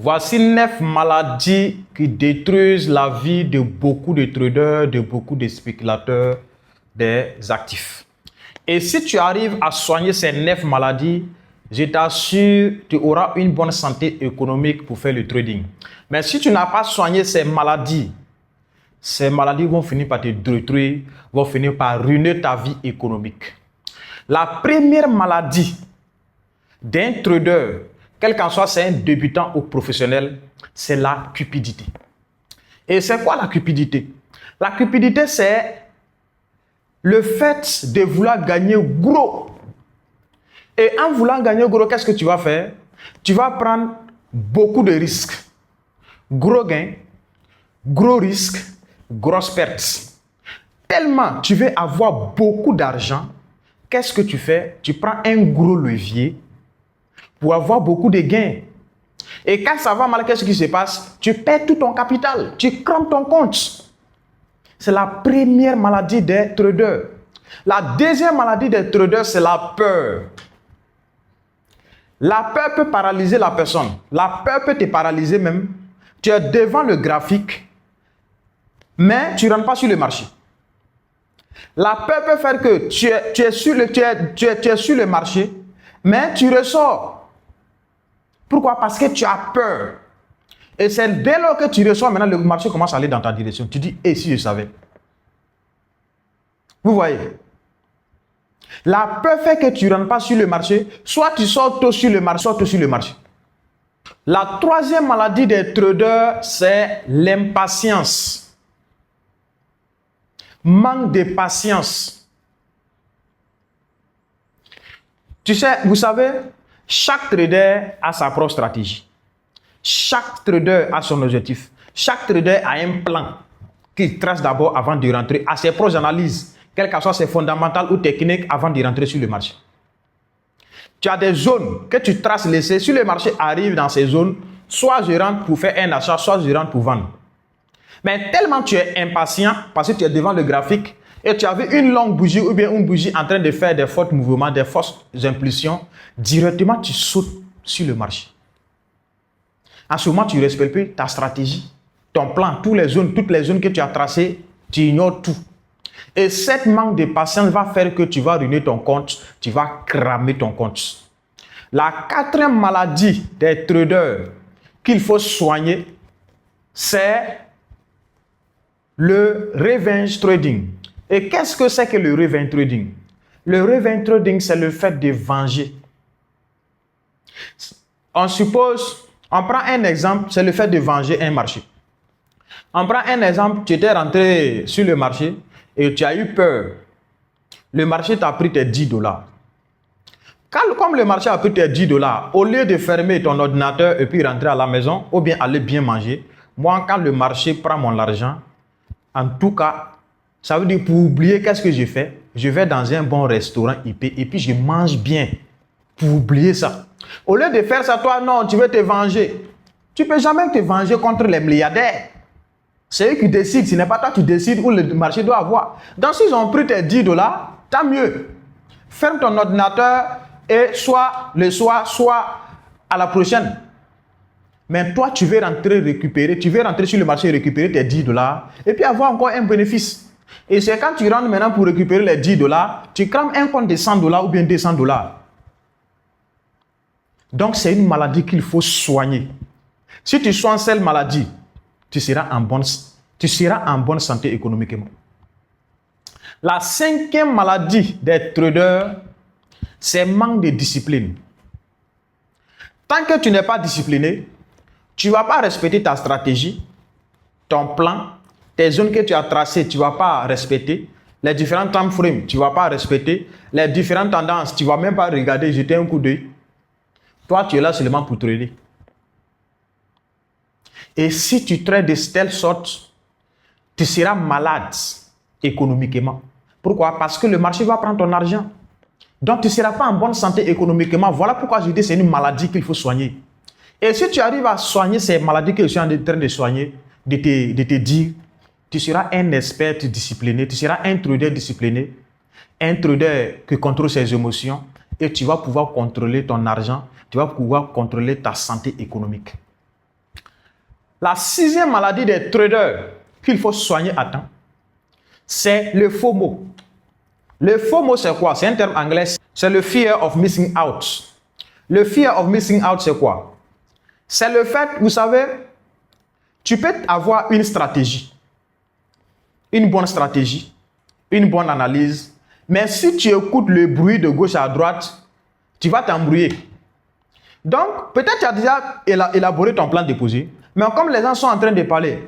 Voici 9 maladies qui détruisent la vie de beaucoup de traders, de beaucoup de spéculateurs des actifs. Et si tu arrives à soigner ces 9 maladies, je t'assure, tu auras une bonne santé économique pour faire le trading. Mais si tu n'as pas soigné ces maladies vont finir par te détruire, vont finir par ruiner ta vie économique. La première maladie d'un trader, quel qu'en soit, c'est un débutant ou professionnel, c'est la cupidité. Et c'est quoi la cupidité? La cupidité, c'est le fait de vouloir gagner gros. Et en voulant gagner gros, qu'est-ce que tu vas faire? Tu vas prendre beaucoup de risques. Gros gains, gros risques, grosses pertes. Tellement tu veux avoir beaucoup d'argent, qu'est-ce que tu fais? Tu prends un gros levier pour avoir beaucoup de gains. Et quand ça va mal, qu'est-ce qui se passe? Tu perds tout ton capital, tu crames ton compte. C'est la première maladie des traders. La deuxième maladie des traders, c'est la peur. La peur peut paralyser la personne. La peur peut te paralyser même. Tu es devant le graphique, mais tu ne rentres pas sur le marché. La peur peut faire que tu es sur le marché, mais tu ressors. Pourquoi? Parce que tu as peur. Et c'est dès lors que tu ressors, maintenant le marché commence à aller dans ta direction. Tu dis, et si je savais? Vous voyez? La peur fait que tu ne rentres pas sur le marché, soit tu sors tôt sur le marché, soit tôt sur le marché. La troisième maladie des traders, c'est l'impatience. Manque de patience. Tu sais, vous savez, chaque trader a sa propre stratégie. Chaque trader a son objectif. Chaque trader a un plan qu'il trace d'abord avant de rentrer, à ses propres analyses, quelles que soient ses fondamentales ou techniques avant de rentrer sur le marché. Tu as des zones que tu traces laissées. Sur le marché arrive dans ces zones, soit je rentre pour faire un achat, soit je rentre pour vendre. Mais tellement tu es impatient parce que tu es devant le graphique et tu as vu une longue bougie ou bien une bougie en train de faire des forts mouvements, des fausses impulsions, directement tu sautes sur le marché. En ce moment, tu ne respectes plus ta stratégie, ton plan, toutes les zones que tu as tracées, tu ignores tout. Et cette manque de patience va faire que tu vas ruiner ton compte, tu vas cramer ton compte. La quatrième maladie des traders qu'il faut soigner, c'est le revenge trading. Et qu'est-ce que c'est que le revenge trading? Le revenge trading, c'est le fait de venger. On prend un exemple, c'est le fait de venger un marché. On prend un exemple, tu étais rentré sur le marché et tu as eu peur. Le marché t'a pris tes $10. Comme le marché a pris tes $10, au lieu de fermer ton ordinateur et puis rentrer à la maison ou bien aller bien manger, moi, quand le marché prend mon argent, en tout cas, ça veut dire pour oublier qu'est-ce que j'ai fait, je vais dans un bon restaurant IP et puis je mange bien pour oublier ça. Au lieu de faire ça, toi, non, tu veux te venger. Tu ne peux jamais te venger contre les milliardaires. C'est eux qui décident, ce n'est pas toi qui décides où le marché doit avoir. Donc, s'ils ont pris tes $10, tant mieux. Ferme ton ordinateur et soit le soir, soit à la prochaine. Mais toi, tu veux rentrer récupérer, tu veux rentrer sur le marché et récupérer tes $10 et puis avoir encore un bénéfice. Et c'est quand tu rentres maintenant pour récupérer les $10, tu crames un compte de $100 ou bien $200. Donc, c'est une maladie qu'il faut soigner. Si tu soignes cette maladie, tu seras en bonne santé économiquement. La cinquième maladie des traders, c'est manque de discipline. Tant que tu n'es pas discipliné, tu ne vas pas respecter ta stratégie, ton plan, tes zones que tu as tracées, tu ne vas pas respecter. Les différents time frames, tu ne vas pas respecter. Les différentes tendances, tu ne vas même pas regarder, jeter un coup d'œil. Toi, tu es là seulement pour trader. Et si tu trades de telle sorte, tu seras malade économiquement. Pourquoi? Parce que le marché va prendre ton argent. Donc, tu ne seras pas en bonne santé économiquement. Voilà pourquoi je dis que c'est une maladie qu'il faut soigner. Et si tu arrives à soigner ces maladies que je suis en train de soigner, de te dire, tu seras un expert discipliné, tu seras un trader discipliné, un trader qui contrôle ses émotions et tu vas pouvoir contrôler ton argent, tu vas pouvoir contrôler ta santé économique. La 6e maladie des traders qu'il faut soigner à temps, c'est le FOMO. Le FOMO, c'est quoi? C'est un terme anglais. C'est le fear of missing out. Le fear of missing out, c'est quoi? C'est le fait, vous savez, tu peux avoir une stratégie, une bonne stratégie, une bonne analyse, mais si tu écoutes le bruit de gauche à droite, tu vas t'embrouiller. Donc, peut-être tu as déjà élaboré ton plan de déposé, mais comme les gens sont en train de parler,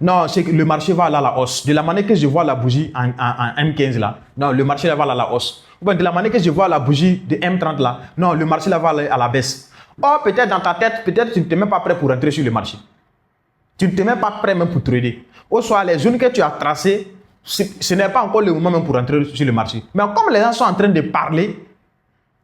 non, c'est que le marché va aller à la hausse. De la manière que je vois la bougie en M15 là, non, le marché va aller à la hausse. Ou bien de la manière que je vois la bougie de M30 là, non, le marché va aller à la baisse. Or, peut-être dans ta tête, peut-être tu ne t'es même pas prêt pour entrer sur le marché. Tu ne t'es même pas prêt même pour trader. Ou soit les zones que tu as tracées, ce n'est pas encore le moment même pour entrer sur le marché. Mais comme les gens sont en train de parler,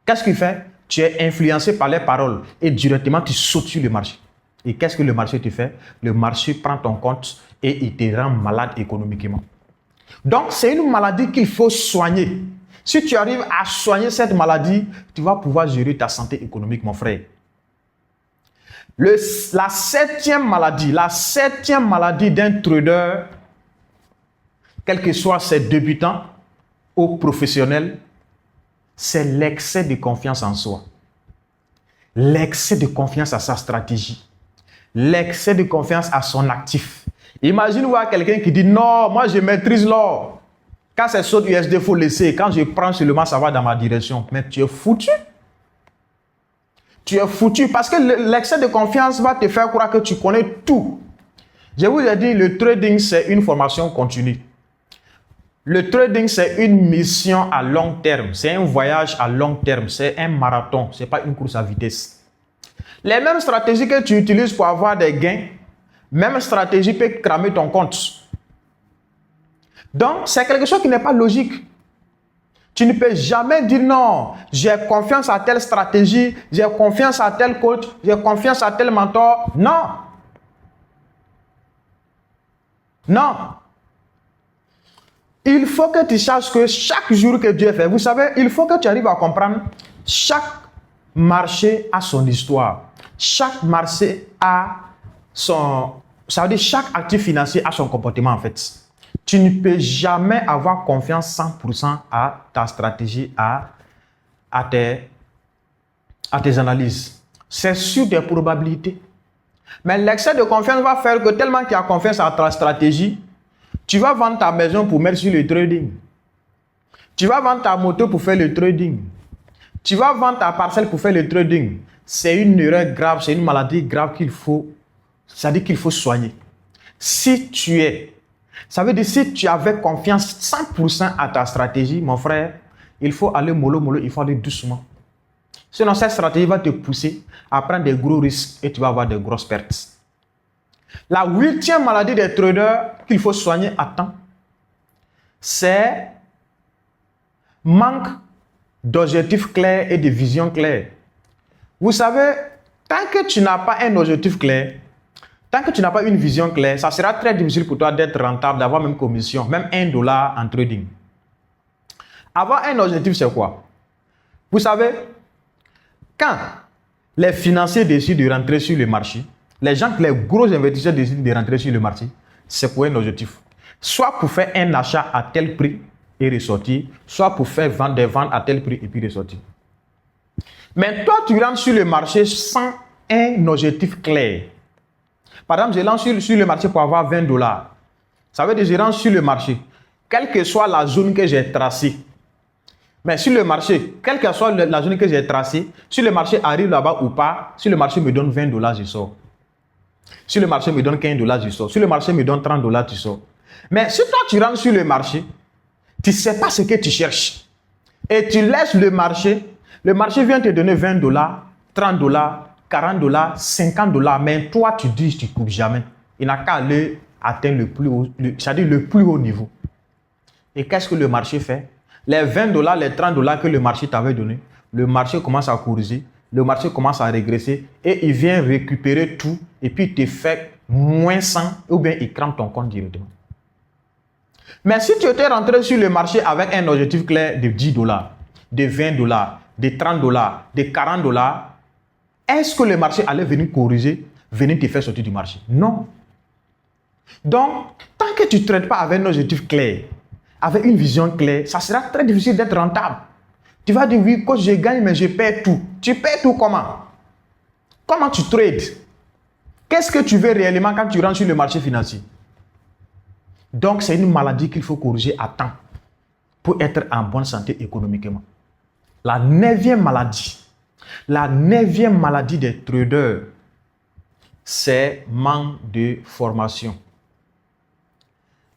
qu'est-ce qu'il fait? Tu es influencé par les paroles et directement tu sautes sur le marché. Et qu'est-ce que le marché te fait? Le marché prend ton compte et il te rend malade économiquement. Donc, c'est une maladie qu'il faut soigner. Si tu arrives à soigner cette maladie, tu vas pouvoir gérer ta santé économique, mon frère. La 7e maladie d'un trader, quel que soit ses débutants ou professionnels, c'est l'excès de confiance en soi. L'excès de confiance à sa stratégie. L'excès de confiance à son actif. Imagine voir quelqu'un qui dit non, moi je maîtrise l'or. Quand c'est saut USD, il faut laisser. Quand je prends seulement, ça va dans ma direction. Mais tu es foutu. Tu es foutu parce que l'excès de confiance va te faire croire que tu connais tout. Je vous ai dit, le trading, c'est une formation continue. Le trading, c'est une mission à long terme. C'est un voyage à long terme. C'est un marathon. Ce n'est pas une course à vitesse. Les mêmes stratégies que tu utilises pour avoir des gains, même stratégie peut cramer ton compte. Donc, c'est quelque chose qui n'est pas logique. Tu ne peux jamais dire non, j'ai confiance à telle stratégie, j'ai confiance à tel coach, j'ai confiance à tel mentor. Non. Non. Il faut que tu saches que chaque jour que Dieu fait, vous savez, il faut que tu arrives à comprendre chaque marché a son histoire. Chaque marché a son... Ça veut dire chaque actif financier a son comportement en fait. Tu ne peux jamais avoir confiance 100% à ta stratégie, à tes analyses. C'est sur des probabilités. Mais l'excès de confiance va faire que tellement tu as confiance à ta stratégie, tu vas vendre ta maison pour mettre sur le trading. Tu vas vendre ta moto pour faire le trading. Tu vas vendre ta parcelle pour faire le trading. C'est une erreur grave, c'est une maladie grave qu'il faut, c'est-à-dire qu'il faut soigner. Si tu avais confiance 100% à ta stratégie, mon frère, il faut aller mollo, il faut aller doucement. Sinon, cette stratégie va te pousser à prendre des gros risques et tu vas avoir de grosses pertes. La 8e maladie des traders qu'il faut soigner à temps, c'est manque d'objectifs clairs et de vision claire. Vous savez, tant que tu n'as pas un objectif clair, tant que tu n'as pas une vision claire, ça sera très difficile pour toi d'être rentable, d'avoir même commission, même $1 en trading. Avoir un objectif, c'est quoi? Vous savez, quand les financiers décident de rentrer sur le marché, les gros investisseurs décident de rentrer sur le marché, c'est pour un objectif. Soit pour faire un achat à tel prix et ressortir, soit pour faire des ventes à tel prix et puis ressortir. Mais toi, tu rentres sur le marché sans un objectif clair. Par exemple, je lance sur le marché pour avoir $20. Ça veut dire que je rentre sur le marché, quelle que soit la zone que j'ai tracée. Mais sur le marché, quelle que soit la zone que j'ai tracée, si le marché arrive là-bas ou pas, si le marché me donne $20, je sors. Si le marché me donne $15, je sors. Si le marché me donne $30, tu sors. Mais si toi, tu rentres sur le marché, tu ne sais pas ce que tu cherches. Et tu laisses le marché vient te donner $20, $30, $40, $50, mais toi, tu dis, tu ne coupes jamais. Il n'a qu'à aller atteindre le plus haut niveau. Et qu'est-ce que le marché fait? Les $20, les $30 que le marché t'avait donné, le marché commence à corriger, le marché commence à régresser et il vient récupérer tout et puis il te fait moins 100 ou bien il crame ton compte directement. Mais si tu étais rentré sur le marché avec un objectif clair de $10, de $20, de $30, de $40, est-ce que le marché allait venir corriger? venir te faire sortir du marché. Non. Donc, tant que tu ne traites pas avec un objectif clair, avec une vision claire, ça sera très difficile d'être rentable. Tu vas dire, oui, coach, je gagne, mais je perds tout. Tu perds tout comment? Comment tu trades? Qu'est-ce que tu veux réellement quand tu rentres sur le marché financier? Donc, c'est une maladie qu'il faut corriger à temps pour être en bonne santé économiquement. La neuvième maladie des traders, c'est manque de formation.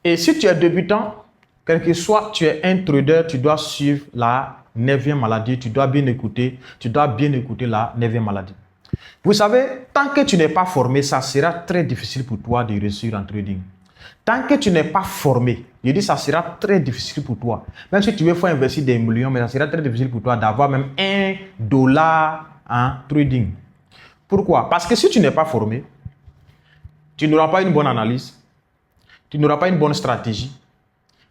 Et si tu es débutant, quel que soit tu es un trader, tu dois suivre la neuvième maladie, tu dois bien écouter la neuvième maladie. Vous savez, tant que tu n'es pas formé, ça sera très difficile pour toi de réussir en trading. Tant que tu n'es pas formé, je dis ça sera très difficile pour toi. Même si tu veux faire investir des millions, mais ça sera très difficile pour toi d'avoir même $1 en trading. Pourquoi? Parce que si tu n'es pas formé, tu n'auras pas une bonne analyse, tu n'auras pas une bonne stratégie,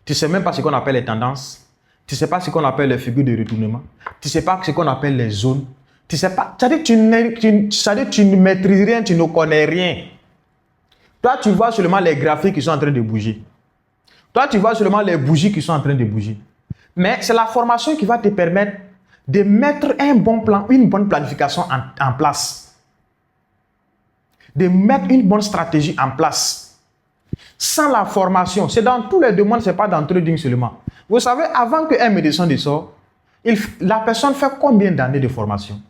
tu ne sais même pas ce qu'on appelle les tendances, tu ne sais pas ce qu'on appelle les figures de retournement, tu ne sais pas ce qu'on appelle les zones, tu ne sais pas, c'est-à-dire tu ne maîtrises rien, tu ne connais rien. Toi, tu vois seulement les graphiques qui sont en train de bouger. Toi, tu vois seulement les bougies qui sont en train de bouger. Mais c'est la formation qui va te permettre de mettre un bon plan, une bonne planification en place. De mettre une bonne stratégie en place. Sans la formation, c'est dans tous les domaines, ce n'est pas dans le trading seulement. Vous savez, avant qu'un médecin ne sorte, la personne fait combien d'années de formation?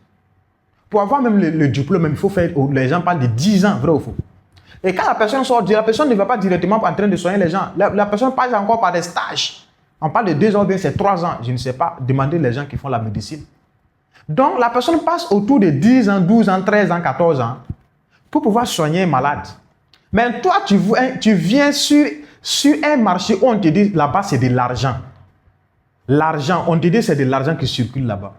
Pour avoir même le diplôme, il faut faire, les gens parlent de 10 ans, vrai ou faux? Et quand la personne sort, la personne ne va pas directement en train de soigner les gens. La personne passe encore par des stages. On parle de 2 ans, bien c'est 3 ans. Je ne sais pas. Demandez les gens qui font la médecine. Donc, la personne passe autour de 10 ans, 12 ans, 13 ans, 14 ans pour pouvoir soigner un malade. Mais toi, tu viens sur un marché où on te dit là-bas, c'est de l'argent. L'argent, on te dit c'est de l'argent qui circule là-bas.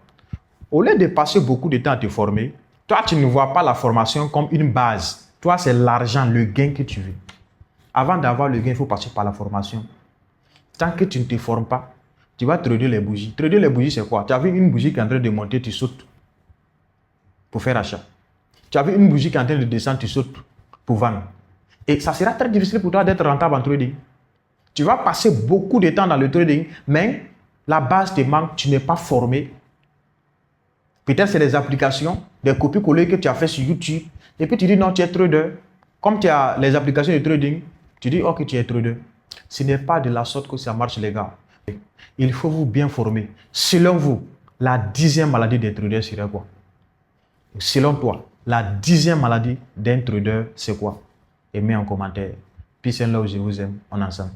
Au lieu de passer beaucoup de temps à te former, toi, tu ne vois pas la formation comme une base. Toi, c'est l'argent, le gain que tu veux. Avant d'avoir le gain, il faut passer par la formation. Tant que tu ne te formes pas, tu vas trader les bougies. Trader les bougies, c'est quoi? Tu as vu une bougie qui est en train de monter, tu sautes pour faire achat. Tu as vu une bougie qui est en train de descendre, tu sautes pour vendre. Et ça sera très difficile pour toi d'être rentable en trading. Tu vas passer beaucoup de temps dans le trading, mais la base te manque, tu n'es pas formé. Peut-être c'est des applications, des copies-coller que tu as fait sur YouTube. Et puis tu dis non, tu es trader. Comme tu as les applications de trading, tu dis ok, tu es trader. Ce n'est pas de la sorte que ça marche, les gars. Il faut vous bien former. Selon vous, la 10e maladie des traders serait quoi? Selon toi, la 10e maladie d'un trader, c'est quoi? Et mets en commentaire. Peace and love, je vous aime. On est ensemble.